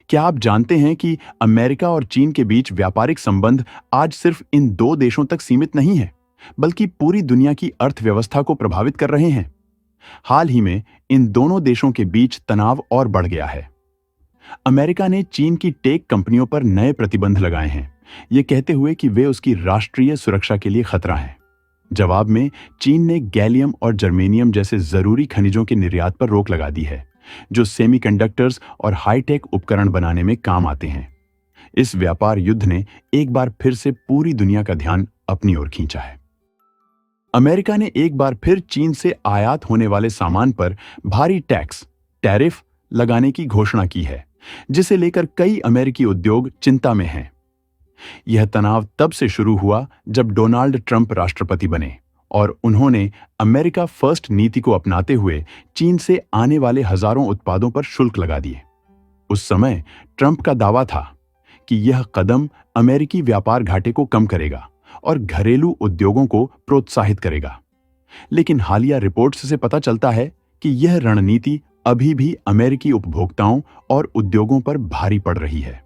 क्या आप जानते हैं कि अमेरिका और चीन के बीच व्यापारिक संबंध आज सिर्फ इन दो देशों तक सीमित नहीं है, बल्कि पूरी दुनिया की अर्थव्यवस्था को प्रभावित कर रहे हैं। हाल ही में इन दोनों देशों के बीच तनाव और बढ़ गया है। अमेरिका ने चीन की टेक कंपनियों पर नए प्रतिबंध लगाए हैं, ये कहते हुए कि वे उसकी राष्ट्रीय सुरक्षा के लिए खतरा हैं। जवाब में चीन ने गैलियम और जर्मेनियम जैसे जरूरी खनिजों के निर्यात पर रोक लगा दी है, जो सेमीकंडक्टर्स और हाईटेक उपकरण बनाने में काम आते हैं। इस व्यापार युद्ध ने एक बार फिर से पूरी दुनिया का ध्यान अपनी ओर खींचा है। अमेरिका ने एक बार फिर चीन से आयात होने वाले सामान पर भारी टैक्स टैरिफ लगाने की घोषणा की है, जिसे लेकर कई अमेरिकी उद्योग चिंता में हैं। यह तनाव तब से शुरू हुआ जब डोनाल्ड ट्रंप राष्ट्रपति बने और उन्होंने अमेरिका फर्स्ट नीति को अपनाते हुए चीन से आने वाले हजारों उत्पादों पर शुल्क लगा दिए। उस समय ट्रंप का दावा था कि यह कदम अमेरिकी व्यापार घाटे को कम करेगा और घरेलू उद्योगों को प्रोत्साहित करेगा। लेकिन हालिया रिपोर्ट्स से पता चलता है कि यह रणनीति अभी भी अमेरिकी उपभोक्ताओं और उद्योगों पर भारी पड़ रही है।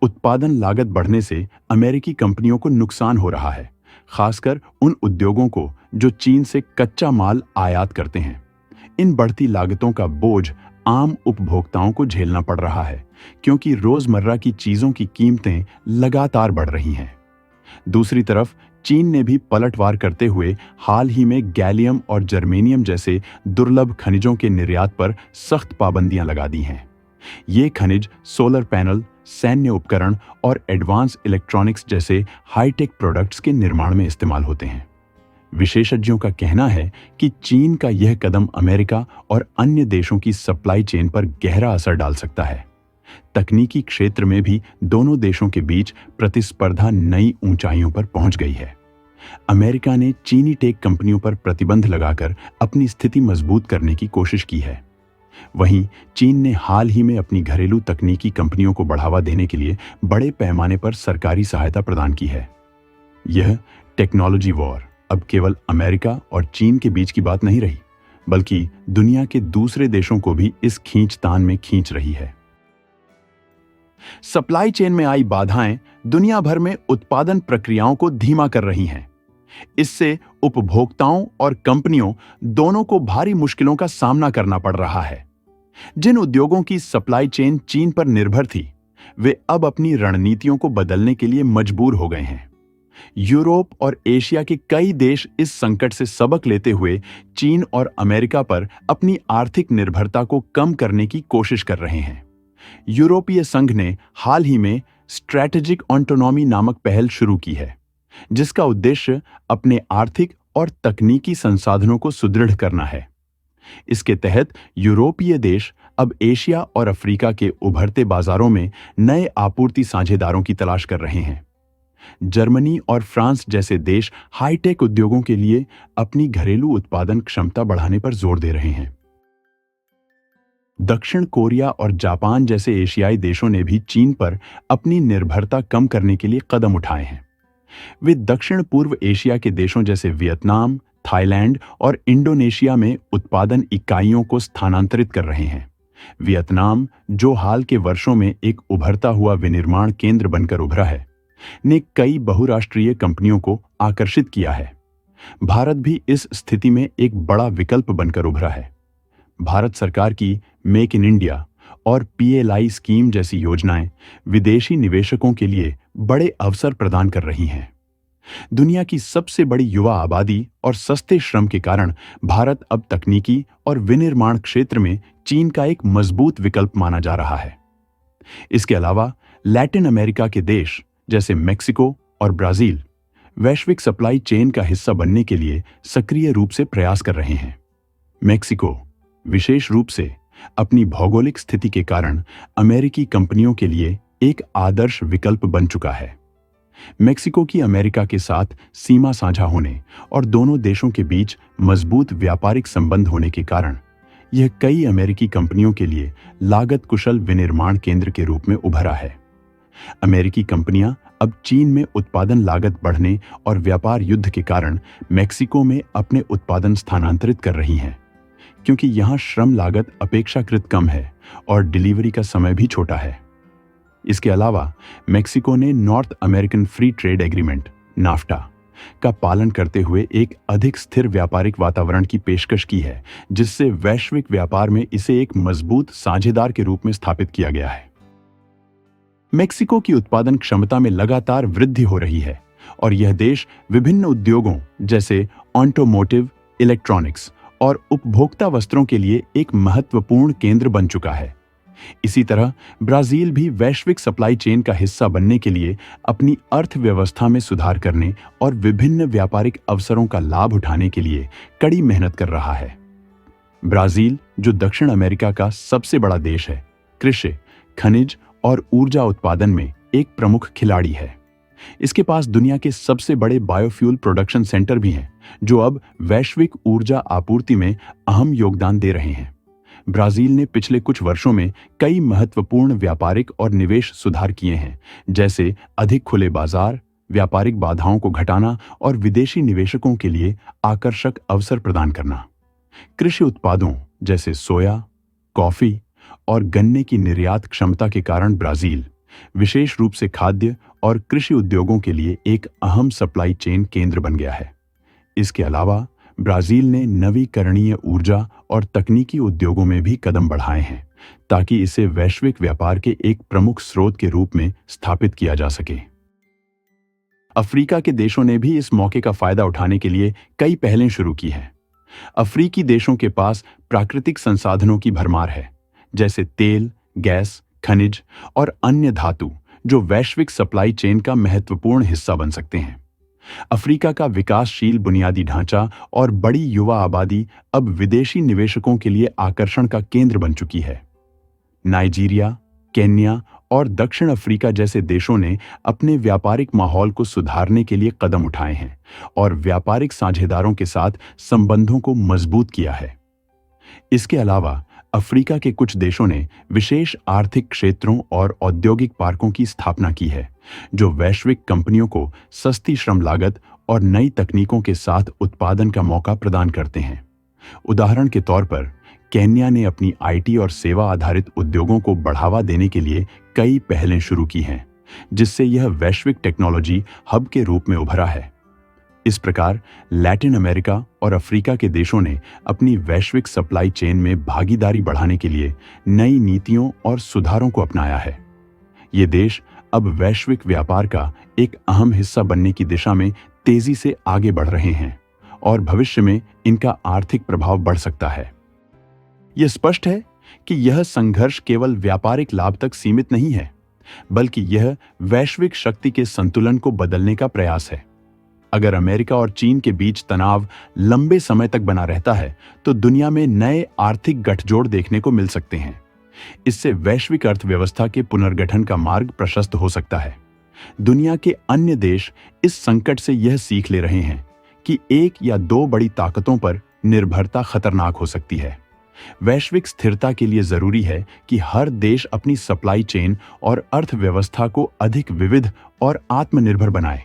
उत्पादन लागत बढ़ने से अमेरिकी कंपनियों को नुकसान हो रहा है, खासकर उन उद्योगों को जो चीन से कच्चा माल आयात करते हैं। इन बढ़ती लागतों का बोझ आम उपभोक्ताओं को झेलना पड़ रहा है, क्योंकि रोजमर्रा की चीजों की कीमतें लगातार बढ़ रही हैं। दूसरी तरफ चीन ने भी पलटवार करते हुए हाल ही में गैलियम और जर्मेनियम जैसे दुर्लभ खनिजों के निर्यात पर सख्त पाबंदियां लगा दी हैं। ये खनिज सोलर पैनल, सैन्य उपकरण और एडवांस इलेक्ट्रॉनिक्स जैसे हाईटेक प्रोडक्ट्स के निर्माण में इस्तेमाल होते हैं। विशेषज्ञों का कहना है कि चीन का यह कदम अमेरिका और अन्य देशों की सप्लाई चेन पर गहरा असर डाल सकता है। तकनीकी क्षेत्र में भी दोनों देशों के बीच प्रतिस्पर्धा नई ऊंचाइयों पर पहुंच गई है। अमेरिका ने चीनी टेक कंपनियों पर प्रतिबंध लगाकर अपनी स्थिति मजबूत करने की कोशिश की है। वहीं चीन ने हाल ही में अपनी घरेलू तकनीकी कंपनियों को बढ़ावा देने के लिए बड़े पैमाने पर सरकारी सहायता प्रदान की है। यह टेक्नोलॉजी वॉर अब केवल अमेरिका और चीन के बीच की बात नहीं रही, बल्कि दुनिया के दूसरे देशों को भी इस खींचतान में खींच रही है। सप्लाई चेन में आई बाधाएं दुनिया भर में उत्पादन प्रक्रियाओं को धीमा कर रही हैं। इससे उपभोक्ताओं और कंपनियों दोनों को भारी मुश्किलों का सामना करना पड़ रहा है। जिन उद्योगों की सप्लाई चेन चीन पर निर्भर थी, वे अब अपनी रणनीतियों को बदलने के लिए मजबूर हो गए हैं। यूरोप और एशिया के कई देश इस संकट से सबक लेते हुए चीन और अमेरिका पर अपनी आर्थिक निर्भरता को कम करने की कोशिश कर रहे हैं। यूरोपीय संघ ने हाल ही में स्ट्रैटेजिक ऑटोनॉमी नामक पहल शुरू की है, जिसका उद्देश्य अपने आर्थिक और तकनीकी संसाधनों को सुदृढ़ करना है। इसके तहत यूरोपीय देश अब एशिया और अफ्रीका के उभरते बाजारों में नए आपूर्ति साझेदारों की तलाश कर रहे हैं। जर्मनी और फ्रांस जैसे देश हाईटेक उद्योगों के लिए अपनी घरेलू उत्पादन क्षमता बढ़ाने पर जोर दे रहे हैं। दक्षिण कोरिया और जापान जैसे एशियाई देशों ने भी चीन पर अपनी निर्भरता कम करने के लिए कदम उठाए हैं। वे दक्षिण पूर्व एशिया के देशों जैसे वियतनाम, थाईलैंड और इंडोनेशिया में उत्पादन इकाइयों को स्थानांतरित कर रहे हैं। वियतनाम, जो हाल के वर्षों में एक उभरता हुआ विनिर्माण केंद्र बनकर उभरा है, ने कई बहुराष्ट्रीय कंपनियों को आकर्षित किया है। भारत भी इस स्थिति में एक बड़ा विकल्प बनकर उभरा है। भारत सरकार की मेक इन इंडिया और PLI स्कीम जैसी योजनाएं विदेशी निवेशकों के लिए बड़े अवसर प्रदान कर रही हैं। दुनिया की सबसे बड़ी युवा आबादी और सस्ते श्रम के कारण भारत अब तकनीकी और विनिर्माण क्षेत्र में चीन का एक मजबूत विकल्प माना जा रहा है। इसके अलावा लैटिन अमेरिका के देश जैसे मेक्सिको और ब्राजील वैश्विक सप्लाई चेन का हिस्सा बनने के लिए सक्रिय रूप से प्रयास कर रहे हैं। मेक्सिको विशेष रूप से अपनी भौगोलिक स्थिति के कारण अमेरिकी कंपनियों के लिए एक आदर्श विकल्प बन चुका है। मेक्सिको की अमेरिका के साथ सीमा साझा होने और दोनों देशों के बीच मजबूत व्यापारिक संबंध होने के कारण यह कई अमेरिकी कंपनियों के लिए लागत कुशल विनिर्माण केंद्र के रूप में उभरा है। अमेरिकी कंपनियां अब चीन में उत्पादन लागत बढ़ने और व्यापार युद्ध के कारण मेक्सिको में अपने उत्पादन स्थानांतरित कर रही हैं, क्योंकि यहां श्रम लागत अपेक्षाकृत कम है और डिलीवरी का समय भी छोटा है। इसके अलावा मेक्सिको ने north American free trade agreement NAFTA का पालन करते हुए एक अधिक स्थिर व्यापारिक वातावरण की पेशकश की है, जिससे वैश्विक व्यापार में इसे एक मजबूत साझेदार के रूप में स्थापित किया गया है। मेक्सिको की उत्पादन क्षमता में लगातार वृद्धि हो रही है और यह देश विभिन्न उद्योगों जैसे ऑटोमोटिव, इलेक्ट्रॉनिक्स और उपभोक्ता वस्त्रों के लिए एक महत्वपूर्ण केंद्र बन चुका है। इसी तरह ब्राजील भी वैश्विक सप्लाई चेन का हिस्सा बनने के लिए अपनी अर्थव्यवस्था में सुधार करने और विभिन्न व्यापारिक अवसरों का लाभ उठाने के लिए कड़ी मेहनत कर रहा है। ब्राजील, जो दक्षिण अमेरिका का सबसे बड़ा देश है, कृषि, खनिज और ऊर्जा उत्पादन में एक प्रमुख खिलाड़ी है। इसके पास दुनिया के सबसे बड़े बायोफ्यूल प्रोडक्शन सेंटर भी हैं, जो अब वैश्विक ऊर्जा आपूर्ति में अहम योगदान दे रहे हैं। ब्राजील ने पिछले कुछ वर्षों में कई महत्वपूर्ण व्यापारिक और निवेश सुधार किए हैं, जैसे अधिक खुले बाजार, व्यापारिक बाधाओं को घटाना और विदेशी निवेशकों के लिए आकर्षक अवसर प्रदान करना। कृषि उत्पादों जैसे सोया, कॉफी और गन्ने की निर्यात क्षमता के कारण ब्राजील विशेष रूप से खाद्य और कृषि उद्योगों के लिए एक अहम सप्लाई चेन केंद्र बन गया है। इसके अलावा ब्राजील ने नवीकरणीय ऊर्जा और तकनीकी उद्योगों में भी कदम बढ़ाए हैं, ताकि इसे वैश्विक व्यापार के एक प्रमुख स्रोत के रूप में स्थापित किया जा सके। अफ्रीका के देशों ने भी इस मौके का फायदा उठाने के लिए कई पहलें शुरू की हैं। अफ्रीकी देशों के पास प्राकृतिक संसाधनों की भरमार है, जैसे तेल, गैस, खनिज और अन्य धातु, जो वैश्विक सप्लाई चेन का महत्वपूर्ण हिस्सा बन सकते हैं। अफ्रीका का विकासशील बुनियादी ढांचा और बड़ी युवा आबादी अब विदेशी निवेशकों के लिए आकर्षण का केंद्र बन चुकी है। नाइजीरिया, केन्या और दक्षिण अफ्रीका जैसे देशों ने अपने व्यापारिक माहौल को सुधारने के लिए कदम उठाए हैं और व्यापारिक साझेदारों के साथ संबंधों को मजबूत किया है। इसके अलावा अफ्रीका के कुछ देशों ने विशेष आर्थिक क्षेत्रों और औद्योगिक पार्कों की स्थापना की है, जो वैश्विक कंपनियों को सस्ती श्रम लागत और नई तकनीकों के साथ उत्पादन का मौका प्रदान करते हैं। उदाहरण के तौर पर केन्या ने अपनी आईटी और सेवा आधारित उद्योगों को बढ़ावा देने के लिए कई पहलें शुरू की हैं, जिससे यह वैश्विक टेक्नोलॉजी हब के रूप में उभरा है। इस प्रकार लैटिन अमेरिका और अफ्रीका के देशों ने अपनी वैश्विक सप्लाई चेन में भागीदारी बढ़ाने के लिए नई नीतियों और सुधारों को अपनाया है। ये देश अब वैश्विक व्यापार का एक अहम हिस्सा बनने की दिशा में तेजी से आगे बढ़ रहे हैं और भविष्य में इनका आर्थिक प्रभाव बढ़ सकता है। यह स्पष्ट है कि यह संघर्ष केवल व्यापारिक लाभ तक सीमित नहीं है, बल्कि यह वैश्विक शक्ति के संतुलन को बदलने का प्रयास है। अगर अमेरिका और चीन के बीच तनाव लंबे समय तक बना रहता है, तो दुनिया में नए आर्थिक गठजोड़ देखने को मिल सकते हैं। इससे वैश्विक अर्थव्यवस्था के पुनर्गठन का मार्ग प्रशस्त हो सकता है। दुनिया के अन्य देश इस संकट से यह सीख ले रहे हैं कि एक या दो बड़ी ताकतों पर निर्भरता खतरनाक हो सकती है। वैश्विक स्थिरता के लिए जरूरी है कि हर देश अपनी सप्लाई चेन और अर्थव्यवस्था को अधिक विविध और आत्मनिर्भर बनाए।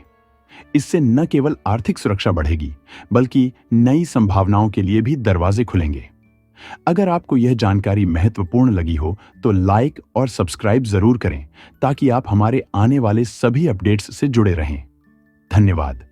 इससे न केवल आर्थिक सुरक्षा बढ़ेगी, बल्कि नई संभावनाओं के लिए भी दरवाजे खुलेंगे। अगर आपको यह जानकारी महत्वपूर्ण लगी हो तो लाइक और सब्सक्राइब जरूर करें, ताकि आप हमारे आने वाले सभी अपडेट्स से जुड़े रहें। धन्यवाद।